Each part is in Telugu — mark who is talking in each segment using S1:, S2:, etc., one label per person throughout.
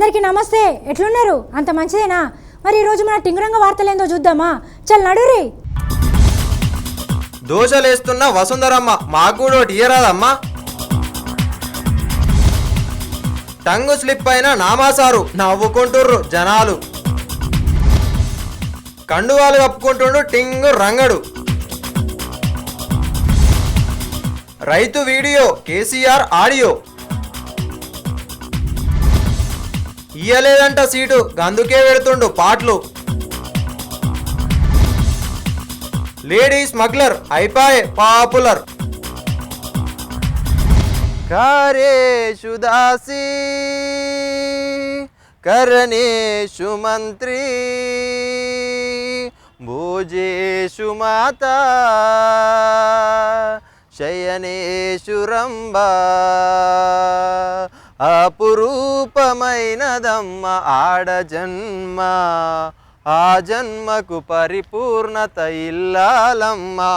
S1: అందరికీ నమస్తే. ఎట్లున్నారు? అంత మంచిదేనా? మరి ఈరోజు మన టింగురంగ వార్తలేందో చూద్దామా? చల్ నడురి.
S2: దోశలేస్తున్న వసుంధరమ్మ మాకు కూడా ఒకటి ఇయ్యరాదమ్మా. టంగు స్లిప్ అయిన నామాసారు నవ్వుకుంటుర్రు జనాలు. కండువాలు కప్పుకుంటుండు టింగు రంగడు. రైతు వీడియో కేసీఆర్ ఆడియో. ఇయ్యలేదంట సీటు గందుకే పెడుతుండు పాటలు. లేడీ స్మగ్లర్ అయిపాయే పాపులర్. కారేషు దాసి కరణేషు మంత్రి భోజేషు మాతా శయనేషు రంభా అపురూపమైనదమ్మ ఆడ జన్మ ఆ జన్మకు పరిపూర్ణత ఇల్లాలమ్మా.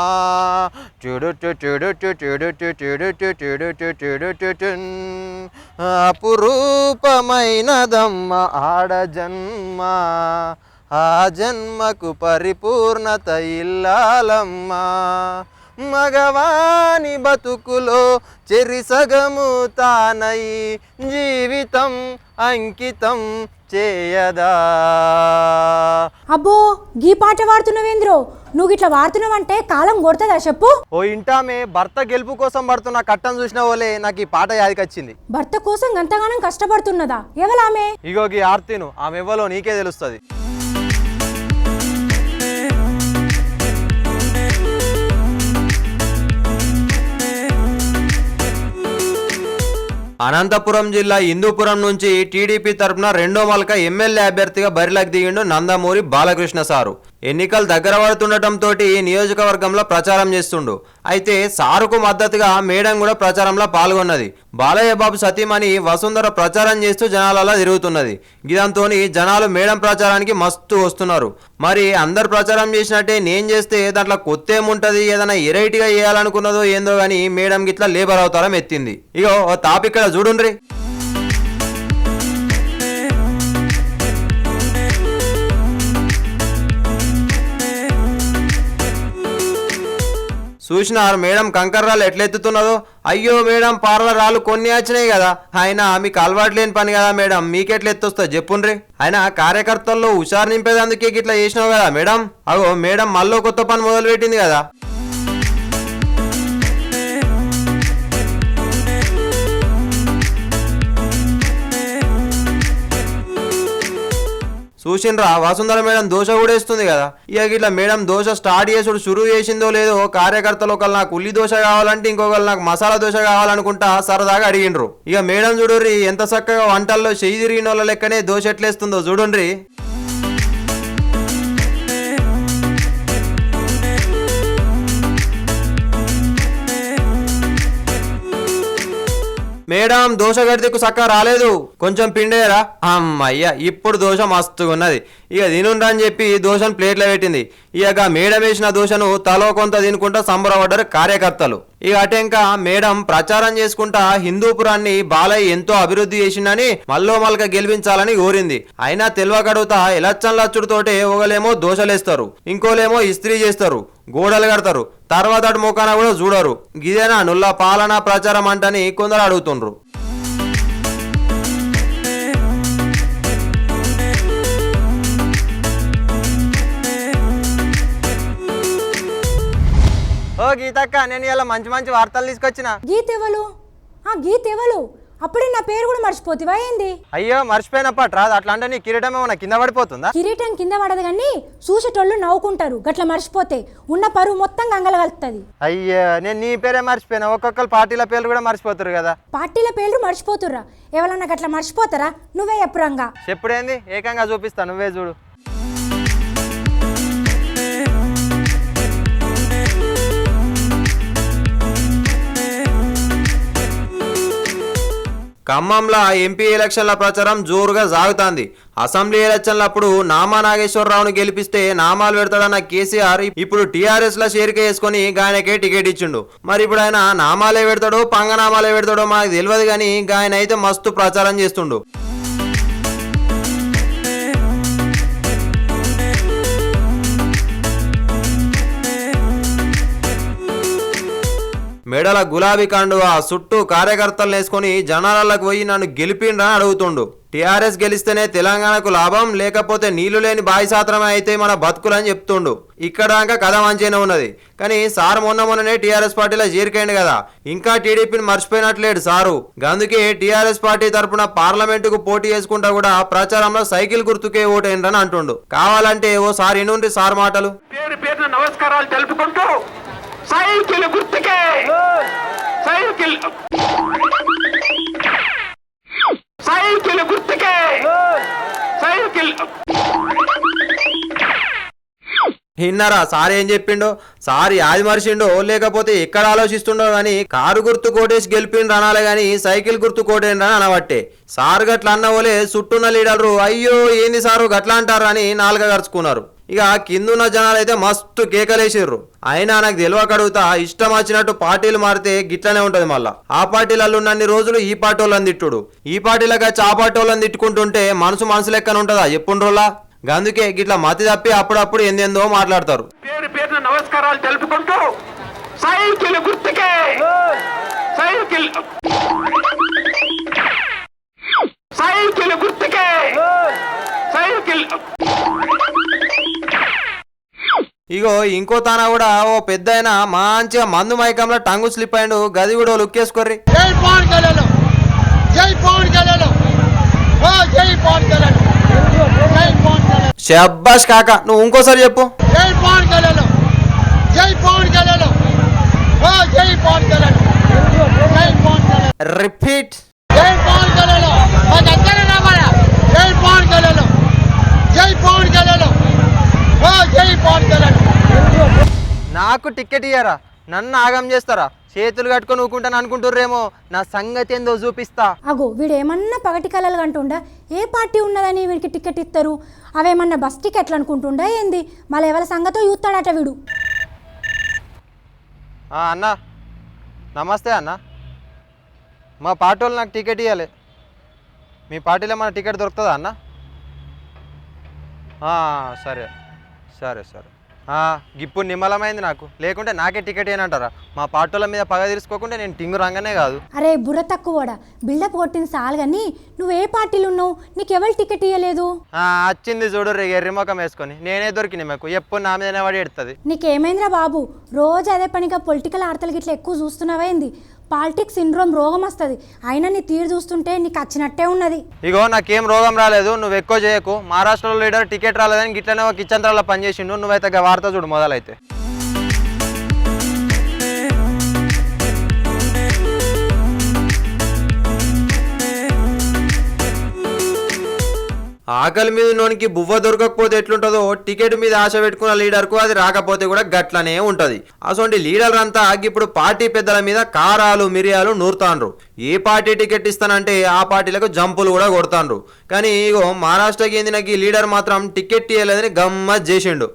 S2: అపురూపమైనదమ్మ ఆడ జన్మ ఆ జన్మకు పరిపూర్ణత ఇల్లాలమ్మా. మగవాని బతుకులో చెరిసగము తానై జీవితం అంకితం చేయదా.
S1: అబ్బో గీ పాట వాడుతున్నావేంద్రో? నువ్వు ఇట్లా వాడుతున్నావంటే కాలం కొడుతుందా చెప్పు?
S2: ఓ ఇంటామే భర్త గెలుపు కోసం పడుతున్న కట్టం చూసిన వాళ్ళే నాకు ఈ పాట యాదికొచ్చింది.
S1: భర్త కోసం గంతగానం కష్టపడుతున్నదా? ఎవలామె?
S2: ఇగో గీ ఆర్తిను ఆమె ఎవరో నీకే తెలుస్తుంది. అనంతపురం జిల్లా హిందూపురం నుంచి టీడీపీ తరఫున రెండో మల్క ఎమ్మెల్యే అభ్యర్థిగా బరిలోకి దిగిండు నందమూరి బాలకృష్ణ సారు. ఎన్నికలు దగ్గర పడుతుండటంతో నియోజకవర్గంలో ప్రచారం చేస్తుండు. అయితే సారుకు మద్దతుగా మేడం కూడా ప్రచారంలో పాల్గొన్నది. బాలయ్య బాబు సతీమణి వసుంధర ప్రచారం చేస్తూ జనాలలో తిరుగుతున్నది. ఇదంతో జనాలు మేడం ప్రచారానికి మస్తు వస్తున్నారు. మరి అందరు ప్రచారం చేసినట్టే నేను చేస్తే దాంట్లో కొత్త ఏముంటది, ఏదైనా ఎరైటీగా చేయాలనుకున్నదో ఏందో గానీ మేడం గిట్లా లేబర్ అవతారం ఎత్తింది. ఇగో తాపిక్ ఇక్కడ చూడుండ్రి. చూసినారు మేడం కంకర్రాలు ఎట్లెత్తుతున్నదో. అయ్యో మేడం పార్లర్ రాళ్ళు కొన్ని వచ్చినాయి కదా, ఆయన మీకు అలవాటు లేని పని కదా మేడం, మీకెట్లెత్తొస్తా చెప్పుండ్రి. ఆయన కార్యకర్తల్లో హుషారు నింపేదందుకే ఇట్లా చేసినావు కదా మేడం. అగో మేడం మళ్ళీ కొత్త పని మొదలు పెట్టింది కదా. చూసిండ్రా వసుంధర మేడం దోశ కూడా వేస్తుంది కదా. ఇక ఇట్లా మేడం దోశ స్టార్ట్ చేసుడు షురూ చేసిందో లేదో కార్యకర్తలు ఒకళ్ళు నాకు ఉల్లి దోశ కావాలంటే ఇంకొకళ్ళు నాకు మసాలా దోశ కావాలనుకుంటా సరదాగా అడిగిండ్రు. ఇక మేడం చూడుర్రి ఎంత చక్కగా వంటల్లో చెయ్యి తిరిగిన వాళ్ళ లెక్కనే దోశ ఎట్లేస్తుందో చూడుండ్రి. మేడం దోశ గడితకు చక్కగా రాలేదు, కొంచెం పిండేరా. అమ్మయ్య ఇప్పుడు దోశ మస్తుగా ఉన్నది, ఇక తినుండ్రా అని చెప్పి దోశను ప్లేట్లో పెట్టింది. ఇక మేడం వేసిన దోశను తలో కొంత తినుకుంటా సంబరపడ్డారు కార్యకర్తలు. ఇక అటెంక మేడం ప్రచారం చేసుకుంటా హిందూపురాన్ని బాలయ్య ఎంతో అభివృద్ధి చేసిందని మల్లో మల్క గెలిపించాలని కోరింది. అయినా తెలివకడుగుతా ఎలక్షన్ లచ్చుడుతోటే ఒకలేమో దోశలేస్తారు, ఇంకోలేమో ఇస్త్రీ చేస్తారు, గోడలు కడతారు, తర్వాత అటు ముఖాన కూడా చూడరు. గిదేనా నుల్లా పాలనా ప్రచారం అంటని కొందరు అడుగుతుండ్రు. ఓ గీతక్క, నేను ఇలా మంచి మంచి వార్తలు తీసుకొచ్చిన.
S1: గీతెవలు? గీతెవలు? అప్పుడే నా పేరు కూడా మర్చిపోతివా ఏంది?
S2: అయ్యో మర్చిపోయిన పట్రాదు, అట్లా అంటే నీ కిరీటం ఏమన్నా కింద పడిపోతుందా?
S1: కిరీటం కింద పడదు కానీ చూసేటోళ్ళు నవ్వుకుంటారు, గట్ల మర్చిపోతే ఉన్న పరువు మొత్తం గంగలగలుగుతుంది.
S2: అయ్యా నేను నీ పేరే మర్చిపోయినా, ఒక్కొక్కరు పార్టీల పేర్లు కూడా మర్చిపోతారు కదా.
S1: పార్టీల పేర్లు మర్చిపోతుర్రా? ఎవరన్నా గట్ల మర్చిపోతారా? నువ్వే ఎప్పుడంగా
S2: చెప్పుడేంది ఏకంగా చూపిస్తా, నువ్వే చూడు. ఖమ్మంలో ఎంపీ ఎలక్షన్ల ప్రచారం జోరుగా సాగుతోంది. అసెంబ్లీ ఎలక్షన్లప్పుడు నామా నాగేశ్వరరావును గెలిపిస్తే నామాలు పెడతాడన్న కేసీఆర్ ఇప్పుడు టీఆర్ఎస్ లో చేరిక చేసుకుని ఆయనకే టికెట్ ఇచ్చిండు. మరి ఇప్పుడు ఆయన నామాలే పెడతాడో పంగనామాలే పెడతాడో మనకు తెలియదు కానీ ఆయన అయితే మస్తు ప్రచారం చేస్తుండు. మెడల గులాబీ కండువా చుట్టూ కార్యకర్తలు వేసుకొని జనాలకు పోయి నన్ను గెలిపిండ్రా అని అడుగుతుండు. టీఆర్ఎస్ గెలిస్తేనే తెలంగాణకు లాభం, లేకపోతే నీళ్లు లేని బాయిసాత్రమే అయితే మన బతుకులని చెప్తుండు. ఇక్కడ దాకా కథ మంచిగానే ఉన్నది, కానీ సార్ మొన్ననే టీఆర్ఎస్ పార్టీలో చేరికైండు కదా, ఇంకా టీడీపీని మర్చిపోయినట్లేడు సారు. అందుకే టీఆర్ఎస్ పార్టీ తరపున పార్లమెంటుకు పోటీ చేసుకుంటా కూడా ప్రచారంలో సైకిల్ గుర్తుకే ఓటైండ్రని అంటుండు. కావాలంటే ఓ సార్ ఎన్నుండ్రి సార్ మాటలు.
S3: పేరు పేరున నమస్కారాలు తెలుపుకుంటూ సైకిల్ గుర్తుకే సైకిల్ సైకిల్ గుర్తుకే సైకిల్.
S2: విన్నారా సార్ ఏం చెప్పిండో? సార్ యాది మరిచిండో లేకపోతే ఎక్కడ ఆలోచిస్తుండో గాని కారు గుర్తు కోటేసి గెలిపిండ్రు అనాలే గాని సైకిల్ గుర్తు కోటేండ్రని అనబట్టే. సార్ గట్ల అన్నవోలే చుట్టూన్న లీడర్లు అయ్యో ఏంది సారు గట్లా అంటారు అని నాలుక గరుచుకున్నారు. ఇక కిందున్న జనాలు అయితే మస్తు కేకలేసిర్రు. అయినా నాకు తెలియక అడుగుతా, ఇష్టం వచ్చినట్టు పార్టీలు మారితే గిట్లనే ఉంటది. మళ్ళా ఆ పార్టీలలో ఉన్నన్ని రోజులు ఈ పార్టీ వాళ్ళని తిట్టుడు, ఈ పార్టీలకు వచ్చి ఆ పార్టీ వాళ్ళని తిట్టుకుంటుంటే మనసు లెక్కన ఉంటుందా ఎప్పుడులా? అందుకే గిట్లా మతి తప్పి అప్పుడప్పుడు ఎందెందో మాట్లాడతారు.
S3: పేరు పేరున నమస్కారాలు తెలుపుకుంటూ సైకిల్ గుర్తుకే సైకిల్ సైకిల్ గుర్తుకే సైకిల్.
S2: ఇగో ఇంకో తాన కూడా ఓ పెద్ద అయినా మంచిగా మందు మైకంలో టంగు స్లిప్ అయిండు, గది కూడా లుక్కేసుకోర్రి.
S4: జై పవన్ కళ్యాణ్, జై పవన్ కళ్యాణ్, ఓ జై పవన్ కళ్యాణ్, జై పవన్ కళ్యాణ్.
S2: శబ్బాష్ కాక, నువ్వు ఇంకోసారి చెప్పు.
S4: జై పవన్ కళ్యాణ్, జై పవన్ కళ్యాణ్, ఓ జై పవన్ కళ్యాణ్, జై పవన్ కళ్యాణ్.
S2: రిపీట్.
S4: జై పవన్ కళ్యాణ్, మా దగ్గర రావాలా. జై పవన్ కళ్యాణ్, జై పవన్ కళ్యాణ్, ఓ జై పవన్ కళ్యాణ్.
S2: నాకు టికెట్ ఇయ్యారా? నన్ను ఆగం చేస్తారా? చేతులు కట్టుకొని ఊకుంటాను అనుకుంటుర్రేమో, నా సంగతి ఏందో చూపిస్తా.
S1: అగో వీడు ఏమన్నా పగటి కళలు అంటుండా? ఏ పార్టీ ఉన్నదని వీడికి టికెట్ ఇస్తారు? అవేమన్నా బస్ టికెట్లు అనుకుంటుండా ఏంది? మళ్ళీ ఎవరి సంగతో చూస్తాడట వీడు.
S2: అన్నా నమస్తే అన్న, మా పార్టీ వాళ్ళు నాకు టికెట్ ఇవ్వాలి. మీ పార్టీలో మన టికెట్ దొరుకుతుందా అన్న? సరే సరే సరే. ఇప్పుడు నిమ్మలమైంది నాకు, లేకుంటే నాకే టికెట్ ఏనంటారా? మా పార్టీల మీద పగ తీసుకోకుండా నేను టింగు రంగనే కాదు.
S1: అరే బుర్ర తక్కువడా, బిల్డప్ కొట్టింది చాలు కానీ నువ్వు ఏ పార్టీలు ఉన్నావు? నీకు ఎవరు టికెట్ ఇవ్వలేదు?
S2: వచ్చింది చూడు ఎర్రిముఖం వేసుకొని, నేనే దొరికిన మీకు ఎప్పుడు నా మీదనే పడి ఎడుతుంది.
S1: నీకేమైందిరా బాబు, రోజు అదే పనిగా పొలిటికల్ ఆర్తలకి ఇట్లా ఎక్కువ చూస్తున్నావేంది? పాలిటిక్స్ సిండ్రోమ్ రోగం వస్తుంది. అయినా నీ తీరు చూస్తుంటే నీకు వచ్చినట్టే ఉన్నది.
S2: ఇగో నాకేం రోగం రాలేదు, నువ్వు ఎక్కువ చేయకు. మహారాష్ట్రలో లీడర్ టికెట్ రాలేదని గిట్లనే ఒక కిచెన్ పనిచేసిండు. నువ్వైతే వార్త చూడు మొదలైతే. ఆకలి మీద నోనికి బువ్వ దొరకకపోతే ఎట్లుంటుందో, టికెట్ మీద ఆశ పెట్టుకున్న లీడర్కు అది రాకపోతే కూడా గట్లనే ఉంటది. అసలు లీడర్ అంతా ఇప్పుడు పార్టీ పెద్దల మీద కారాలు మిరియాలు నూరుతాండ్రు. ఏ పార్టీ టికెట్ ఇస్తానంటే ఆ పార్టీలకు జంపులు కూడా కొడతాండ్రు. కానీ ఇగో మహారాష్ట్రకి చెందిన ఈ లీడర్ మాత్రం టికెట్ ఇవ్వలేదని గమ్మత్ చేసిండు.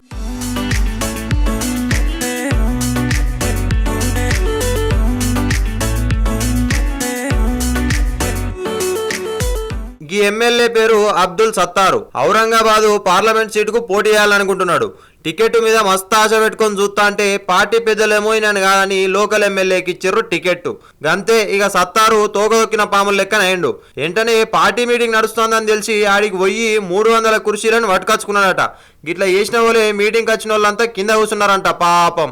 S2: ఈ ఎమ్మెల్యే పేరు అబ్దుల్ సత్తారు. ఔరంగాబాద్ పార్లమెంట్ సీటుకు పోటీ చేయాలనుకుంటున్నాడు. టికెట్ మీద మస్తు ఆశ పెట్టుకొని చూస్తా అంటే పార్టీ పెద్దలేమో ఈయన కాదని లోకల్ ఎమ్మెల్యేకి ఇచ్చిర్రు టికెట్. గంతే ఇక సత్తారు తోకదొక్కిన పాముల లెక్కన అయ్యిండు. వెంటనే పార్టీ మీటింగ్ నడుస్తోందని తెలిసి ఆడికి పోయి 300 కుర్చీలను పట్టుకొచ్చుకున్నాడట. గిట్లా చేసిన వాళ్ళే మీటింగ్కి వచ్చిన వాళ్ళంతా కింద కూర్చున్నారంట పాపం.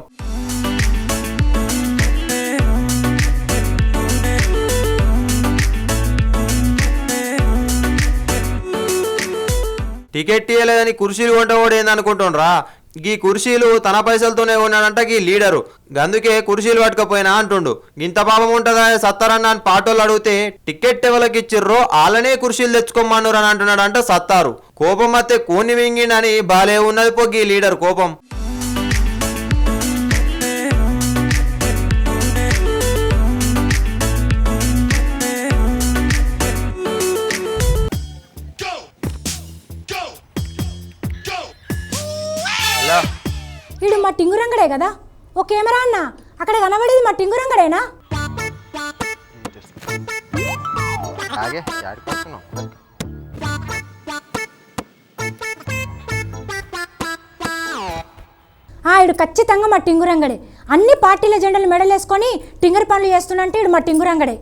S2: టికెట్ ఇవ్వలేదని కుర్చీలు కొంటవాడు ఏందనుకుంటుండ్రా? ఈ కుర్చీలు తన పైసలతోనే ఉన్నాడంట ఈ లీడరు. అందుకే కుర్చీలు పట్టుకపోయినా అంటుండు. ఇంత పాపం ఉంటుందా సత్తారన్న అని పాటోళ్ళు అడిగితే టికెట్ ఎవరికి ఇచ్చిర్రో వాళ్ళనే కుర్చీలు తెచ్చుకోమన్నారు అని అంటున్నాడంట సత్తారు. కోపం అత్తే కోని వింగినని బాలే ఉన్నది పొగ్గి లీడర్ కోపం.
S1: వీడు మా టింగురంగడే కదా? ఓ కెమెరా అన్న, అక్కడ కనబడేది మా టింగురంగడేనా? ఇడు ఖచ్చితంగా మా టింగురంగడే. అన్ని పార్టీల జెండాలు మెడలేసుకొని టింగర్ పనులు చేస్తున్నంటే ఇడు మా టింగురంగడే.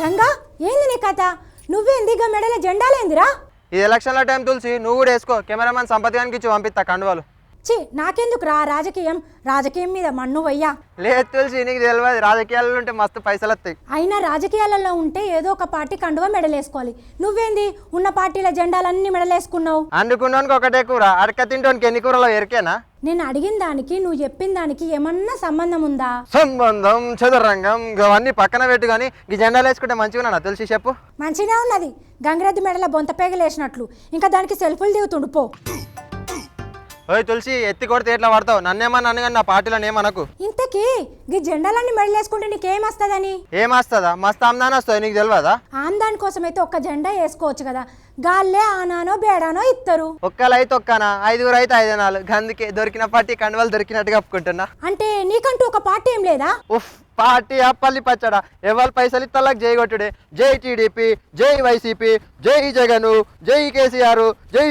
S1: రంగా ఏంది నీ కథ? నువ్వేంది ఇక మెడల జెండాలేందిరా?
S2: ఈ ఎలక్షన్ల టైం తులసి నువ్వు కూడా వేసుకో. కెమెరామెన్ సంపత్ గానికి ఇచ్చి పంపిస్తా కండువాలు.
S1: చి నాకెందుకు రా రాజకీయం మీద మన్ను వయ్యా.
S2: లేదు తులసి, నీకు తెలియదు, రాజకీయాల్లో ఉంటే మస్తు పైసలు వస్తాయి.
S1: అయినా రాజకీయాలలో ఉంటే ఏదో ఒక పార్టీ కండువ మెడలేసుకోవాలి. నువ్వేంది ఉన్న పార్టీల జెండాలన్నీ మెడలేసుకున్నావు?
S2: అందుకున్నానికి ఒకటే కూర, అడక తింటానికి ఎన్ని కూరలో ఎరికేనా?
S1: నేను అడిగిన దానికి నువ్వు చెప్పిన దానికి ఏమన్నా సంబంధం ఉందా?
S2: సంబంధం చదురంగం ఇవన్నీ పక్కన పెట్టు కానీ ఈ జెండాలు వేసుకుంటే మంచిగా తెలిసి చెప్పు.
S1: మంచిగా ఉన్నది, గంగిరెద్ది మెడల బొంత పేగలేసినట్లు. ఇంకా దానికి సెల్ఫులు దిగుతుండు పో.
S2: ఓయ్ తులసి, ఎత్తి కొడితే ఎట్లా పడతావు? నన్నేమన్నా కానీ నా పార్టీలో ఏమనకు.
S1: ఇంతకీ ఈ జెండాలన్నీ మెడలేసుకుంటే నీకేమొస్తుందని?
S2: ఏమొస్తుందా? మస్తు ఆమ్దాని వస్తుంది, నీకు తెలియదా?
S1: ఆమ్దాని కోసం అయితే ఒక్క జెండా వేసుకోవచ్చు కదా, గాల్లే ఆనానో బేడానో ఇస్తారు.
S2: ఒక్కలైతే ఒక్కనా, 5 అయితే 5 నాలు. అందుకే దొరికిన పార్టీ కండువాలు దొరికినట్టు కప్పుకుంటున్నా.
S1: అంటే నీకంటూ ఒక పార్టీ ఏం లేదా?
S2: ఉఫ్, పార్టీ అప్పల్లి పచ్చడా, ఎవరు పైసలు ఇత్తలకు జై కొట్టుడే. జై టీడీపీ, జై వైసీపీ, జై జగను, జై కేసీఆర్, జై.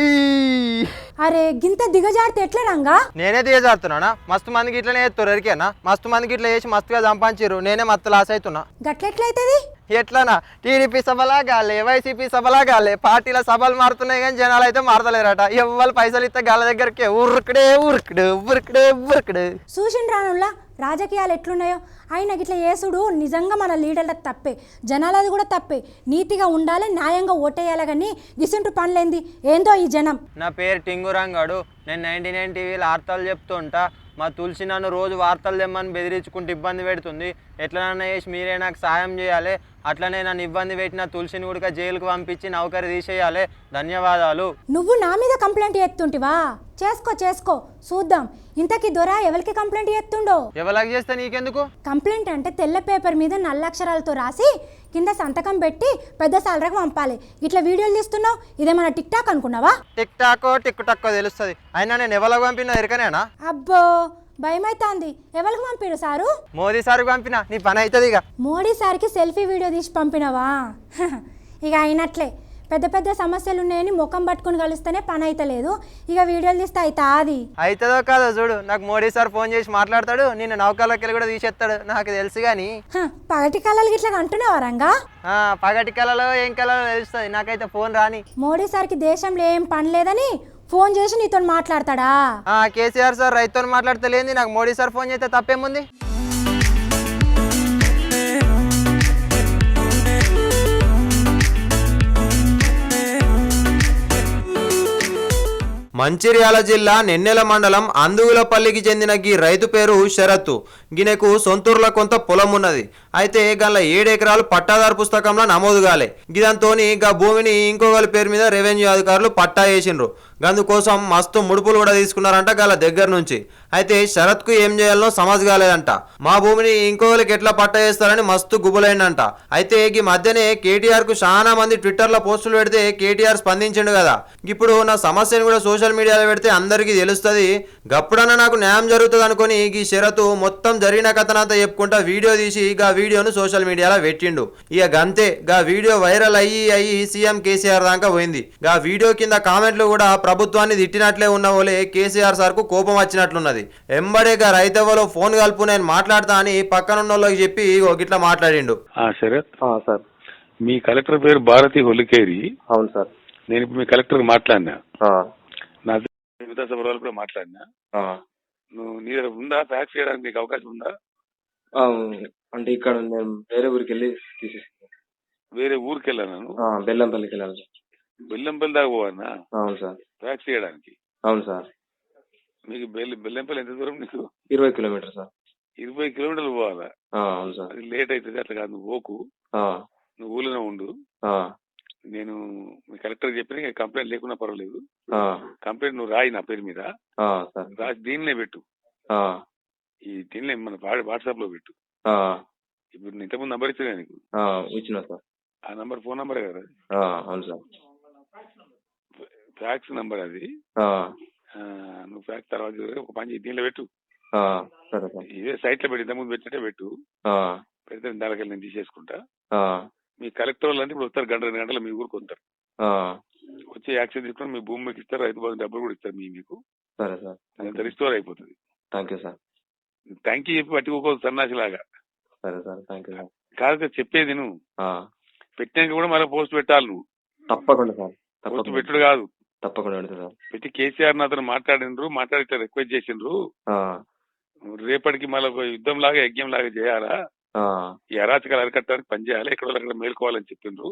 S1: అరే గింత దిగజారితే ఎట్లా రంగా?
S2: నేనే దిగజారుతున్నానా? మస్తు మందికి ఇట్లనే ఎత్తురు ఎరికేనా? మస్తు మందికి ఇట్లా చేసి మస్తుగా సంపాదించారు, నేనే మత్తు లాస్ అవుతున్నా.
S1: గట్లెట్లయితది?
S2: ఎట్లనా? టీడీపీ సభలా గాలే, వైసీపీ సభలా గాలే. పార్టీల సభలు మారుతున్నాయి కానీ జనాలు అయితే మారతలేరట. ఎవరు పైసలు ఇస్తే గాల దగ్గరికి ఉరుకుడే ఉరుకుడు ఉరుకుడే ఉరుకుడు.
S1: చూసిన రానుల్లా రాజకీయాలు ఎట్లున్నాయో. ఆయన గిట్ల యేసుడు నిజంగా మన లీడర్లకు తప్పే, జనాలది కూడా తప్పే. నీతిగా ఉండాలి, న్యాయంగా ఓటేయాలి. కానీ గిసుంటు పనులేంది ఏందో ఈ జనం.
S2: నా పేరు టింగురంగాడు. నేను 99 టీవీలో వార్తలు చెప్తుంటా. మా తులసి నన్ను రోజు వార్తలు తెమ్మని బెదిరించుకుంటూ ఇబ్బంది పెడుతుంది. ఎట్లనన్నా చేసి మీరే నాకు సాయం చేయాలి. అట్లనే నన్ను ఇబ్బంది పెట్టిన తులసిని కూడా జైలుకు పంపించి నౌకరి తీసేయాలి. ధన్యవాదాలు.
S1: నువ్వు నా మీద కంప్లైంట్ చేస్తుంటివా? చేసుకో చూద్దాం. ఇంతకీ దొర ఎవరికి కంప్లైంట్ చేస్తుండో?
S2: ఎవరికి చేస్తే నీకెందుకు?
S1: కంప్లైంట్ అంటే తెల్ల పేపర్ మీద నల్ల అక్షరాలతో రాసి కింద సంతకం పెట్టి పెద్ద సాలరీకి పంపాలి. ఇట్లా వీడియోలు తీస్తున్నావు, ఇదేమన్నా టిక్ టాక్ అనుకున్నావా?
S2: టిక్ టాకో టిక్ టాకో తెలుస్తుంది. అయినా నేను ఎవరికి పంపినా ఎరకనేనా?
S1: అబ్బో భయమైతాంది. ఎవరికి పంపిరు సారు?
S2: మోదీ సార్కి పంపినా, నీ పని అవుతుంది. ఇక
S1: మోడీ సార్కి సెల్ఫీ వీడియో తీసి పంపినవా? ఇక అయినట్లే. పెద్ద పెద్ద సమస్యలు ఉన్నాయని ముఖం పట్టుకుని కలిస్తేనే పని అయితలేదు, ఇక వీడియోలు తీస్తే అవుతుంది.
S2: అవుతుందో కాదో చూడు. నాకు మోడీ సార్ ఫోన్ చేసి మాట్లాడతాడు, నేను నౌకర్లకి కూడా తీసేస్తాడు, నాకు తెలుసు. కానీ
S1: పగటి కళలు ఇట్లా అంటున్నావా రంగా?
S2: పగటి కళలో ఏం కళలో తెలుస్తుంది, నాకైతే ఫోన్ రాని.
S1: మోడీ సార్కి దేశంలో ఏం పని లేదని ఫోన్ చేసి నీతో మాట్లాడతాడా?
S2: కేసీఆర్ సార్ రైతుతో మాట్లాడతలేంది, నాకు మోడీ సార్ ఫోన్ చేస్తే తప్పేముంది? మంచిర్యాల జిల్లా నెన్నెల మండలం అందుగులపల్లికి చెందిన గీ రైతు పేరు శరత్. గినెకు సొంతూరులో కొంత పొలం ఉన్నది. అయితే గల 7 ఎకరాలు పట్టాదారు పుస్తకంలో నమోదు కాలే. గిదంతోని గా భూమిని ఇంకొకరి పేరు మీద రెవెన్యూ అధికారులు పట్టా వేసిండ్రు. గందుకోసం మస్తు ముడుపులు కూడా తీసుకున్నారంట గల దగ్గర నుంచి. అయితే శరత్ కు ఏం చేయాలనో సమజ్ కాలేదంట. మా భూమిని ఇంకొకరికి ఎట్లా పట్టా వేస్తారని మస్తు గుబులైందంట. అయితే ఈ మధ్యనే కేటీఆర్ కు చాలా మంది ట్విట్టర్ లో పోస్టులు పెడితే కేటీఆర్ స్పందించిండు కదా. ఇప్పుడు నా సమస్యను కూడా సోషల్ మీడియాలో పెడితే అందరికీ తెలుస్తుంది, గప్పుడన్నా నాకు న్యాయం జరుగుతుంది అనుకుని ఈ శరత్ మొత్తం జరిగిన కథనంతా చెప్పుకుంటా వీడియో తీసి గా వీడియోను సోషల్ మీడియాలో పెట్టిండు. ఇక గంతే, గా వీడియో వైరల్ అయ్యి సీఎం కేసీఆర్ దాకా పోయింది. గా వీడియో కింద కామెంట్లు కూడా ప్రభుత్వాన్ని తిట్టినట్లే ఉన్న వాళ్ళే కేసీఆర్ సార్ కు కోపం వచ్చినట్లున్నది. ఎంబడే గా రైతవలో ఫోన్ కలుపు, నేను మాట్లాడతా అని పక్కనున్న వాళ్ళకి చెప్పి గిట్లా మాట్లాడిండు.
S5: శరత్
S6: సార్,
S5: మీ కలెక్టర్ పేరు భారతి హొలికేరి.
S6: అవును సార్.
S5: నేను ఇప్పుడు మీ కలెక్టర్ మాట్లాడినా, నా విధానసభ వాళ్ళు కూడా మాట్లాడినా. నువ్వు నీ దగ్గర ఉందా ఫ్యాక్స్ చేయడానికి నీకు అవకాశం ఉందా?
S6: అంటే ఇక్కడ నేను వేరే ఊరికి వెళ్ళి తీసేస్తాను.
S5: వేరే ఊరికి వెళ్ళాను,
S6: బెల్లంపల్లికి వెళ్ళాలి.
S5: బెల్లంపల్లి దాకా పోవన్నా?
S6: అవును సార్.
S5: ఫ్యాక్స్ చేయడానికి?
S6: అవును సార్.
S5: మీకు బెల్లంపల్లి ఎంత దూరం నీకు?
S6: 20 కిలోమీటర్ సార్.
S5: 20 కిలోమీటర్లు పోవాలా?
S6: అవును సార్.
S5: అది లేట్ అవుతుంది. అట్లా కాదు, నువ్వు పోకు, నువ్వు ఊళ్ళోనే ఉండు. నేను మీ కలెక్టర్ చెప్పిన కంప్లైంట్ లేకున్నా పర్వాలేదు, కంప్లైంట్ నువ్వు రాయి నా పేరు మీద రాసి దీనినే పెట్టు. ఈ దీనిలో మన వాట్సాప్ లో పెట్టు. ఇప్పుడు నేను ఇంతకుముందు నంబర్ ఇచ్చిన నీకు
S6: ఇచ్చిన సార్.
S5: ఆ నంబర్ ఫోన్ నంబరే కదా?
S6: అవును సార్.
S5: ఫ్యాక్స్ నంబర్ అది. నువ్వు ఫ్యాక్స్ తర్వాత ఒక పని దీనిలో పెట్టు.
S6: సరే సార్.
S5: ఇదే సైట్ లో పెట్టి ఇంతకుముందు పెట్టినట్టే పెట్టు. పెడితే దానికి నేను తీసేసుకుంటా. మీ కలెక్టర్ వాళ్ళు అంటే ఇప్పుడు వస్తారు 2 గంటలు మీ ఊరికి వస్తారు. వచ్చి యాక్షన్ తీసుకుని మీ భూమి మీకు ఇస్తారు, రైతు బంధు డబ్బులు కూడా ఇస్తారు మీకు.
S6: సరే సార్.
S5: అంత రిస్టోర్ అయిపోతుంది.
S6: Thank you sir.
S5: Thank you చెప్పి పట్టుకోకూడదు సన్నాసిలాగా.
S6: సరే సార్. Thank you sir.
S5: కాదు చెప్పేది నువ్వు పెట్టాక కూడా మళ్ళీ పోస్ట్ పెట్టాలి నువ్వు.
S6: తప్పకుండా సార్.
S5: పోస్ట్ పెట్టుడు కాదు,
S6: తప్పకుండా పెడతా సార్.
S5: పెట్టి కేసీఆర్ అతను మాట్లాడితే రిక్వెస్ట్ చేసిండ్రు. రేపటికి మళ్ళీ యుద్ధం లాగా యజ్ఞం లాగా చేయాలా, ఈ అరాచకాలు అరికట్టడానికి పనిచేయాలి, ఎక్కడ అక్కడ మేల్కోవాలని చెప్పిండ్రు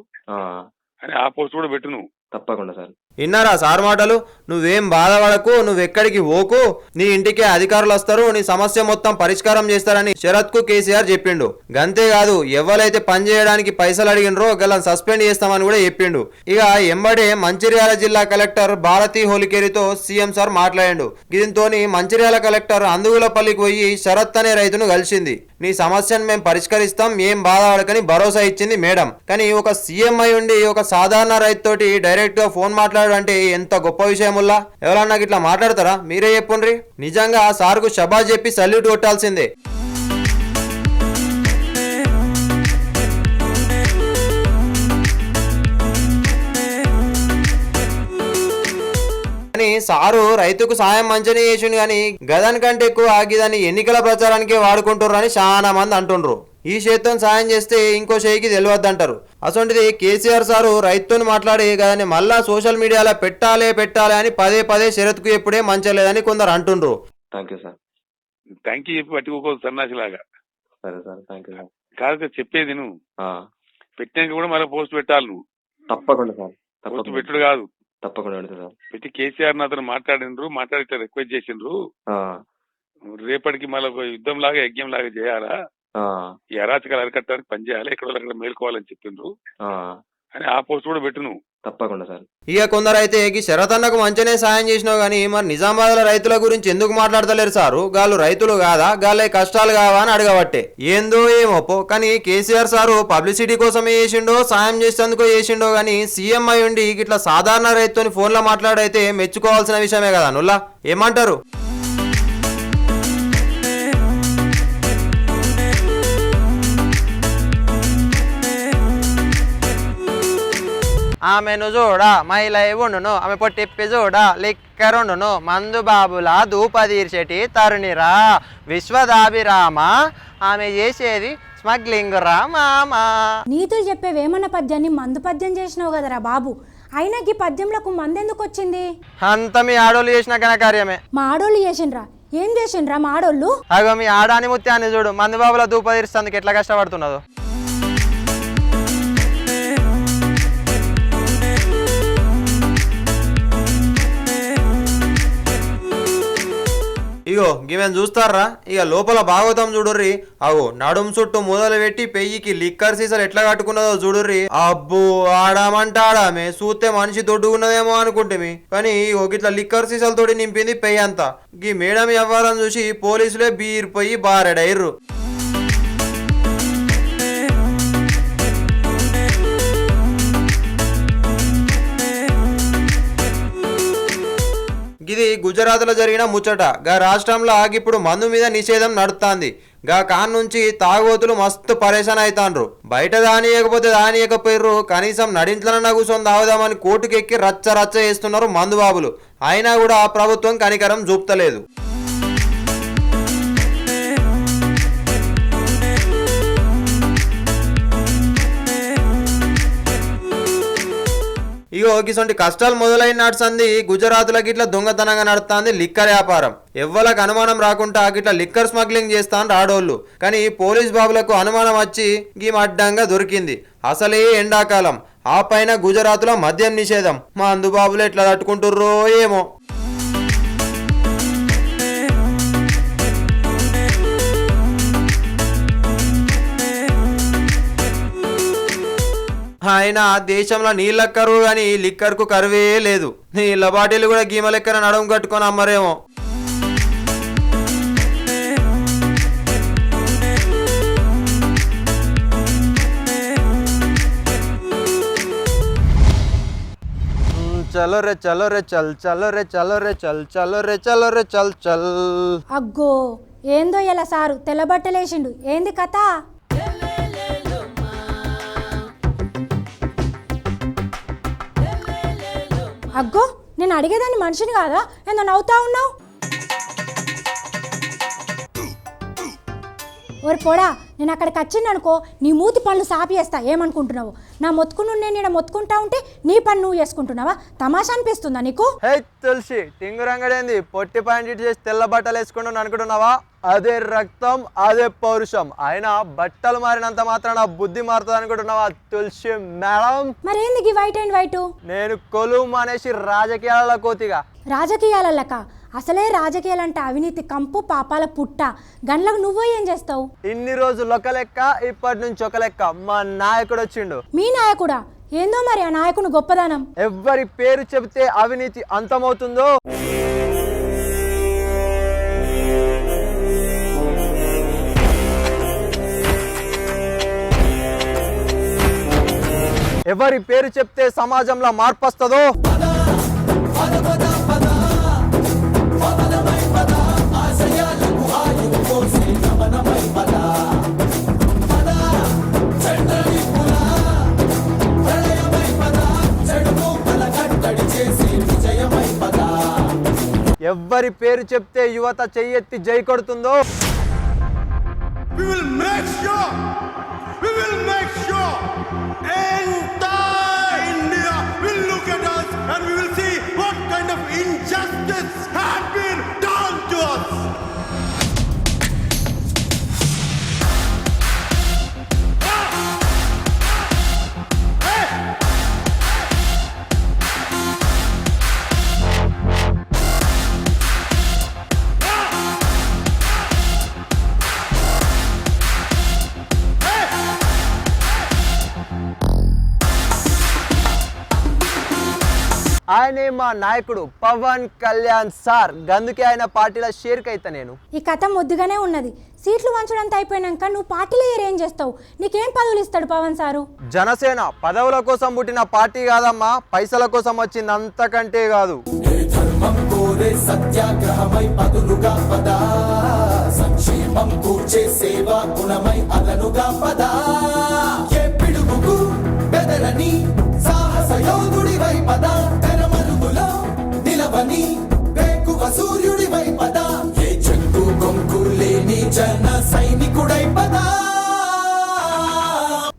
S5: అని ఆ పోస్ట్ కూడా పెట్టు నువ్వు.
S6: తప్పకుండా సార్.
S2: విన్నారా సార్ మాటలు? నువ్వేం బాధపడకు, నువ్వెక్కడికి పోకు, నీ ఇంటికే అధికారులు వస్తారు, నీ సమస్య మొత్తం పరిష్కారం చేస్తారని శరత్ కు కేసీఆర్ చెప్పిండు. గంతేకాదు, ఎవరైతే పని చేయడానికి పైసలు అడిగినరో గలను సస్పెండ్ చేస్తామని కూడా చెప్పిండు. ఇక ఎంబడే మంచిర్యాల జిల్లా కలెక్టర్ భారతి హోలికేరితో సీఎం సార్ మాట్లాడిండు. దీంతో మంచిర్యాల కలెక్టర్ అందుగులపల్లికి పోయి శరత్ అనే రైతును కలిసింది. నీ సమస్యను మేము పరిష్కరిస్తాం, ఏం బాధపడకని భరోసా ఇచ్చింది మేడం. కానీ ఒక సీఎం అయి ఉండి ఒక సాధారణ రైతు తోటి డైరెక్ట్ గా ఫోన్ మాట్లాడు అంటే ఎంత గొప్ప విషయముల్లా. ఎవరన్నా ఇట్లా మాట్లాడతారా? మీరే చెప్పుండ్రి. నిజంగా సార్కు షబాజ్ చెప్పి సల్యూట్ కొట్టాల్సిందే. కానీ సారు రైతుకు సాయం మంచిగా చేసిండు, కానీ గదాని కంటే ఎక్కువ ఆగిదాన్ని ఎన్నికల ప్రచారానికే వాడుకుంటుర్రు అని చాలా మంది అంటుండ్రు. ఈ చేత్తో సాయం చేస్తే ఇంకో చేయికి తెలియద్దంటారు. అసొంటిది కేసీఆర్ సారు రైతుతో మాట్లాడి గదాన్ని మళ్ళా సోషల్ మీడియాలో పెట్టాలి అని పదే శరత్కు ఎప్పుడే మంచలేదని కొందరు అంటుండ్రు.
S6: Thank you sir.
S5: Thank you చెప్పి పట్టుకోకూడదు సన్నాసిలాగా.
S6: సరే సార్. Thank you sir.
S5: కాదు చెప్పేది నువ్వు పెట్టాక కూడా మళ్ళీ పోస్ట్ పెట్టాలి నువ్వు.
S6: తప్పకుండా సార్.
S5: పోస్ట్ పెట్టుడు కాదు,
S6: తప్పకుండా పెడతా సార్.
S5: పెట్టి కేసీఆర్ అతను మాట్లాడితే రిక్వెస్ట్ చేసిండ్రు. రేపటికి మళ్ళీ యుద్ధం లాగా యజ్ఞం లాగా చేయాలా, ఈ అరాచకాలు అరికట్టడానికి పనిచేయాలి, ఎక్కడ అక్కడ మేల్కోవాలని చెప్పిండ్రు అని ఆ పోస్ట్ కూడా పెట్టు నువ్వు.
S6: తప్పకుండా సార్.
S2: ఇక కొందరైతే శరత్ అన్నకు మంచిగానే సాయం చేసినావు, కానీ మరి నిజామాబాద్ రైతుల గురించి ఎందుకు మాట్లాడతలేరు సారు? గాళ్ళు రైతులు కాదా, గాళ్ళే కష్టాలు కావా అని అడగబట్టే. ఏందో ఏమోపో, కానీ కేసీఆర్ సారు పబ్లిసిటీ కోసమే చేసిండో సాయం చేసేందుకో చేసిండో, కానీ సీఎం అయి ఉండి ఇట్లా సాధారణ రైతుని ఫోన్లో మాట్లాడైతే మెచ్చుకోవాల్సిన విషయమే కదా నుల్లా. ఏమంటారు? ఆమెను చూడా మైలై ఉండును, ఆమె పొట్టిప్పి చూడా లిక్కరుండును, మందు బాబుల ధూపదీర్చెటి తరుణిరా విశ్వదాభిరామ, ఆమె చేసేది స్మగ్లింగ్ రా మామా.
S1: నీతులు చెప్పే వేమన్న పద్యాన్ని మందు పద్యం చేసినావు కదరా బాబు. అయినా ఈ పద్యంలకు మందెందుకు వచ్చింది?
S2: అంత మీ ఆడోళ్ళు చేసిన ఘనకార్యమే.
S1: మా ఆడోళ్ళు చేసిండ్రా? ఏం చేసిండ్రా మా ఆడోళ్ళు?
S2: అగో మీ ఆడాని ముత్యాన్ని చూడు, మందు బాబుల ధూపదీర్చేందుకు ఎట్లా కష్టపడుతున్నదో. ఇగో గివెన్ చూస్తారా? ఇక లోపల భాగవతం చూడుర్రి. అగో నడుం చుట్టూ మొదలు పెట్టి పెయ్యికి లిక్కర్ సీసాలు ఎట్లా కట్టుకున్నదో చూడుర్రి. అబ్బో ఆడామంటే ఆడామే, చూస్తే మనిషి దొడ్డుకున్నదేమో అనుకుంటే, కానీ ఇట్లా లిక్కర్ సీసాలతోటి నింపింది పెయ్యి అంతా. గీ మేడం వ్యవహారం చూసి పోలీసులే బీరిపోయి బారెడైర్రు. ఇది గుజరాత్ లో జరిగిన ముచ్చట. గా రాష్ట్రంలో ఇప్పుడు మందు మీద నిషేధం నడుస్తుంది. గా కాన్ నుంచి తాగోతులు మస్తు పరేషాన్ అవుతాండ్రు. బయట దానియకపోతే దానియకపోయిర్రు, కనీసం నడింట్లనన్నా కూర్చొని తాగుదామని కోర్టుకెక్కి రచ్చ చేస్తున్నారు మందు బాబులు. అయినా కూడా ప్రభుత్వం కనికరం చూపుతలేదు. ఇగో గిసొంటి కష్టాలు మొదలైన నాటి గుజరాత్లో గిట్లా దొంగతనంగా నడుస్తుంది లిక్కర్ వ్యాపారం. ఎవ్వలకు అనుమానం రాకుండా గిట్లా లిక్కర్ స్మగ్లింగ్ చేస్తాను రాడోళ్ళు. కానీ పోలీస్ బాబులకు అనుమానం వచ్చి గీమ అడ్డంగా దొరికింది. అసలే ఎండాకాలం, ఆ పైన గుజరాత్లో మద్యం నిషేధం. మా అందుబాబులు ఎట్లా తట్టుకుంటుర్రో ఏమో. ఆయన దేశంలో నీళ్ళ కరువు కానీ లిక్కర్ కు కరువే లేదు. నీళ్ళ బాటిల్ కూడా గీమ లెక్కన నడుము కట్టుకొని అమ్మరేమో. చలో రే చలో రే చల్ చలో రే చలో రే చల్ చలో రే చలో రే చల్ చల్.
S1: అగ్గో ఏందో ఇలా సారు తెల్లబట్టలేసిండు, ఏంది కథ? అగ్గో నేను అడిగేదాన్ని మనిషిని కాదా ఏందో నవ్వుతా ఉన్నావు? ఓరి పోడా, నేను అక్కడికి వచ్చిందనుకో నీ మూతి పనులు సాపేస్తా. ఏమనుకుంటున్నావు? నా మొత్తుకును నేను ఇక్కడ మొత్తుకుంటా ఉంటే నీ పని నువ్వు చేసుకుంటున్నావా? తమాషా అనిపిస్తుందా నీకు?
S2: హే తులసి, టింగురంగడేంది పొట్టి పాయింట్ చేసి తెల్ల బట్టలు వేసుకుంటూ అనుకుంటున్నావా? అదే రక్తం, అదే పౌరుషం. అయినా బట్టలు మారినంత మాత్రం నా బుద్ధి మారుతుంది అనుకుంటున్నావా తులసి మేడం?
S1: మరేంది వైట్ అండ్ వైట్?
S2: నేను కొలువు మానేసి రాజకీయాల కోతిగా.
S1: రాజకీయాలక అసలే రాజకీయాలంటే అవినీతి కంపు పాపాల పుట్ట. గండ్లకు నువ్వో ఏం చేస్తావు?
S2: ఇన్ని రోజులు ఒక లెక్క, ఇప్పటి నుంచి ఒక లెక్క. మా నాయకుడు వచ్చిండు.
S1: మీ నాయకుడా? ఏందో మరి ఆ నాయకుని గొప్పదనం.
S2: ఎవరి పేరు చెబితే అవినీతి అంతమవుతుందో ఎవరి పేరు చెప్తే సమాజంలో మార్పు వస్తుందో ఎవరి పేరు చెప్తే యువత చెయ్యెత్తి జై కొడుతుందో
S7: We will make sure entire India will look at us and we will see what kind of injustice has been done to us.
S2: ఆయనే మా నాయకుడు పవన్ కళ్యాణ్ సార్. గందుకే ఆయన పార్టీలో షేర్కైతా నేను.
S1: ఈ కథ ముద్దుగానే ఉన్నది. సీట్లు వంచడంతా అయిపోయినాక నువ్వు పార్టీలో ఏం చేస్తావు? నీకేం పదవులు ఇస్తాడు పవన్ సారు?
S2: జనసేన పదవుల కోసం పుట్టిన పార్టీ కాదమ్మా, పైసల కోసం వచ్చింది, అంతకంటే కాదు.
S8: సత్యాగ్రహమై పదులుగా పద, సంక్షేమం కూర్చే సేవా గుణమై అదనుగా పద, ఏ పిడుగుకు బెదరని సాహస యోధుడివై పద, తెరమరుగులో నిలవని వేకువ సూర్యుడివై పద, ఏ చెట్టు కొంకు లేని జన సైనికుడై పద.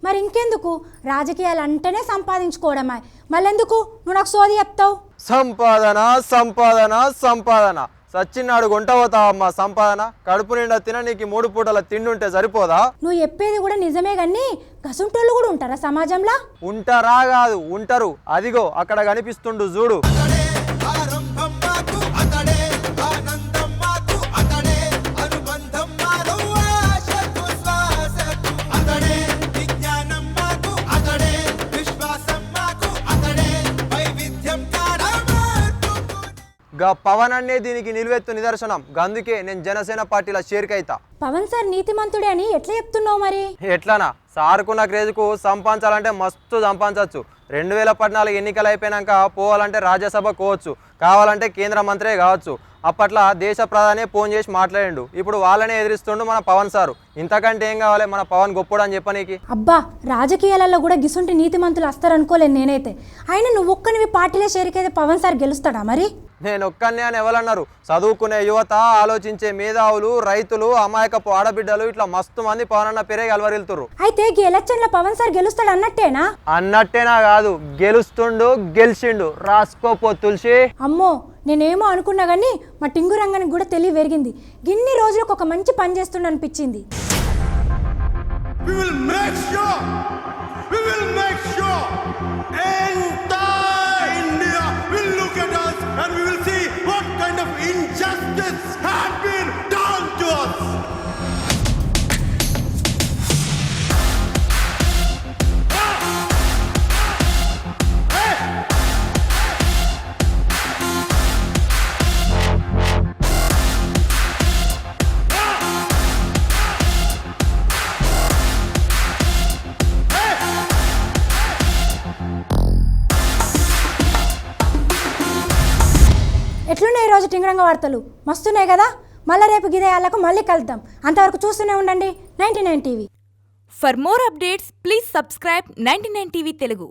S1: మరి ఇంకెందుకు? రాజకీయాలు అంటేనే సంపాదించుకోవడమే. మళ్ళెందుకు నువ్వు నాకు సోది చెప్తావు?
S2: సంపాదన సంపాదన సంపాదన. సచ్చినాడు గుంట పోతావమ్మా సంపాదన. కడుపు నిండా తిన నీకు 3 పూటల తిండి ఉంటే సరిపోదా?
S1: నువ్వు చెప్పేది కూడా నిజమే కానీ గసుంటోళ్ళు కూడా ఉంటారా సమాజంలో?
S2: ఉంటారా కాదు, ఉంటారు. అదిగో అక్కడ కనిపిస్తుండు చూడు. గా పవన్ అనే దీనికి నిలువెత్తు నిదర్శనం. అందుకే నేను జనసేన పార్టీలో షేర్కైతా.
S1: పవన్ సార్ నీతిమంతుడే అని ఎట్లా చెప్తున్నావు మరి?
S2: ఎట్లానా? సార్కున్న క్రేజ్కు సంపాదించాలంటే మస్తు సంపాదించవచ్చు. 2014 ఎన్నికలు అయిపోయినాక పోవాలంటే రాజ్యసభ కోవచ్చు, కావాలంటే కేంద్ర మంత్రే కావచ్చు. అప్పట్లో దేశ ప్రధానే ఫోన్ చేసి మాట్లాడిండు. ఇప్పుడు వాళ్ళనే ఎదిరిస్తుండు మన పవన్ సారు. ఇంతకంటే ఏం కావాలి మన పవన్ గొప్పడు అని చెప్పనీకి?
S1: అబ్బా, రాజకీయాలలో కూడా గిసుంటి నీతిమంతులు వస్తారనుకోలేను నేనైతే. అయినా నువ్వు ఒక్కనివి పార్టీలో చేరికైతే పవన్ సార్ గెలుస్తాడా మరి?
S2: నేను ఒక్కనే అని ఎవరన్నారు? చదువుకునే యువత, ఆలోచించే మేధావులు, రైతులు, అమాయకపు ఆడబిడ్డలు ఇట్లా మస్తు మంది పవన్ అన్న పేరే అలవరిల్తురు.
S1: అయితే ఈ ఎలక్షన్లో పవన్ సార్ గెలుస్తాడు అన్నట్టేనా?
S2: అన్నట్టేనా కాదు, గెలుస్తుండు, గెలిచిండు. రాసుకోపో తులసి.
S1: అమ్మో, నేనేమో అనుకున్నా కానీ మా టింగు రంగానికి కూడా తెలివి పెరిగింది. గిన్ని రోజులకు ఒక మంచి పని చేస్తుండ అనిపించింది.
S7: We will make sure entire India will look at us and we will see what kind of injustice has been done to us.
S1: ఎట్లున్నాయి ఈరోజు టింగురంగ వార్తలు? మస్తున్నాయి కదా. మళ్ళీ రేపు గిదేయాలకు మళ్ళీ కలుద్దాం. అంతవరకు చూస్తూనే ఉండండి 99 TV.
S9: For more updates, please subscribe 99 TV Telugu.